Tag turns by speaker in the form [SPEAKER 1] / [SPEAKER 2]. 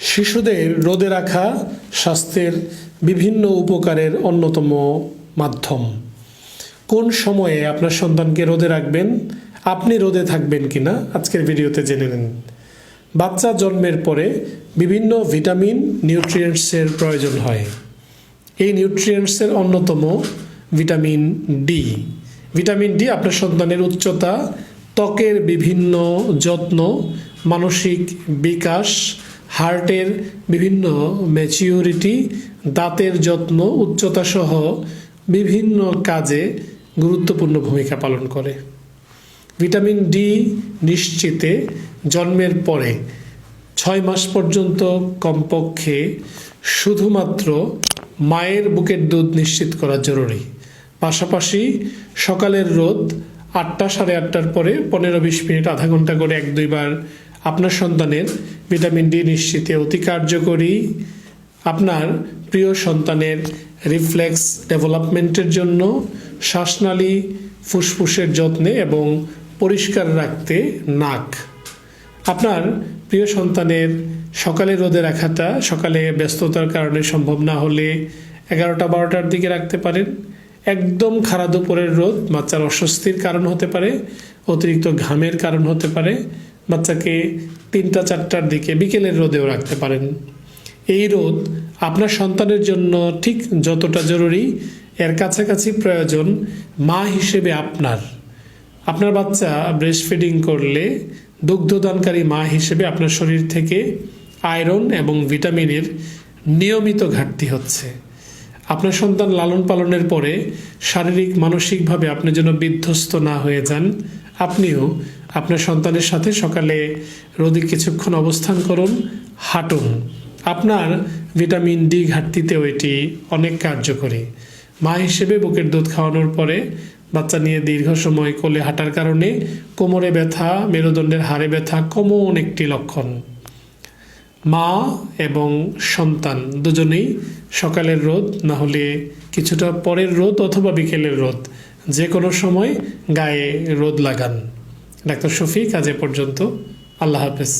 [SPEAKER 1] শিশুদের রোদে রাখা স্বাস্থ্যের বিভিন্ন উপকারের অন্যতম মাধ্যম। কোন সময়ে আপনার সন্তানকে রোদে রাখবেন, আপনি রোদে থাকবেন কিনা আজকের ভিডিওতে জেনে নিন। বাচ্চা জন্মের পরে বিভিন্ন ভিটামিন নিউট্রিয়েন্টসের প্রয়োজন হয়। এই নিউট্রিয়েন্টসের অন্যতম ভিটামিন ডি। ভিটামিন ডি আপনার সন্তানের উচ্চতা, ত্বকের বিভিন্ন যত্ন, মানসিক বিকাশ, হার্টের বিভিন্ন ম্যাচিউরিটি, দাঁতের যত্ন, উচ্চতা সহ বিভিন্ন কাজে গুরুত্বপূর্ণ ভূমিকা পালন করে। ভিটামিন ডি নিশ্চিতে জন্মের পরে 6 মাস পর্যন্ত কমপক্ষে শুধুমাত্র মায়ের বুকের দুধ নিশ্চিত করা জরুরি। পাশাপাশি সকালের রোদ 8টা সাড়ে 8টার পরে 15-20 মিনিট আধা ঘন্টা করে 1-2 বার আপনার সন্তানের ভিটামিন ডি নিশ্চিতে অতি কার্যকরী। আপনার প্রিয় সন্তানের রিফ্লেক্স ডেভেলপমেন্টের জন্য, শ্বাসনালী ফুসফুসের যত্নে এবং পরিষ্কার রাখতে নাক। আপনার প্রিয় সন্তানের সকালে রোদে রাখাটা সকালে ব্যস্ততার কারণে সম্ভব না হলে 11টা-12টার দিকে রাখতে পারেন। একদম খাড়া দুপুরের রোদ বাচ্চার অস্বস্তির কারণ হতে পারে, অতিরিক্ত ঘামের কারণ হতে পারে। বাচ্চাকে 3টা-4টার দিকে বিকেলের রোদেও রাখতে পারেন। এই রোদ আপনার সন্তানের জন্য ঠিক যতটা জরুরি, এর কাছাকাছি প্রয়োজন মা হিসেবে আপনার বাচ্চা ব্রেস্ট ফিডিং করলে দুগ্ধদানকারী মা হিসেবে আপনার শরীর থেকে আয়রন এবং ভিটামিনের নিয়মিত ঘাটতি হচ্ছে। আপনার সন্তান লালন পালনের পরে শারীরিক মানসিকভাবে আপনি যেন বিধ্বস্ত না হয়ে যান, আপনিও আপনার সন্তানের সাথে সকালে রোদে কিছুক্ষণ অবস্থান করুন, হাঁটুন। আপনার ভিটামিন ডি ঘাটতিতেও এটি অনেক কার্যকরী। মা হিসেবে বুকের দুধ খাওয়ানোর পরে বাচ্চা নিয়ে দীর্ঘ সময় কোলে হাঁটার কারণে কোমরে ব্যথা, মেরুদণ্ডের হাড়ে ব্যথা কমন একটি লক্ষণ। মা এবং সন্তান দুজনেই সকালের রোদ না হলে কিছুটা পরের রোদ অথবা বিকেলের রোদ যে কোনো সময় গায়ে রোদ লাগান। ডাক্তার শফিক, আজ এ পর্যন্ত। আল্লাহ হাফেজ।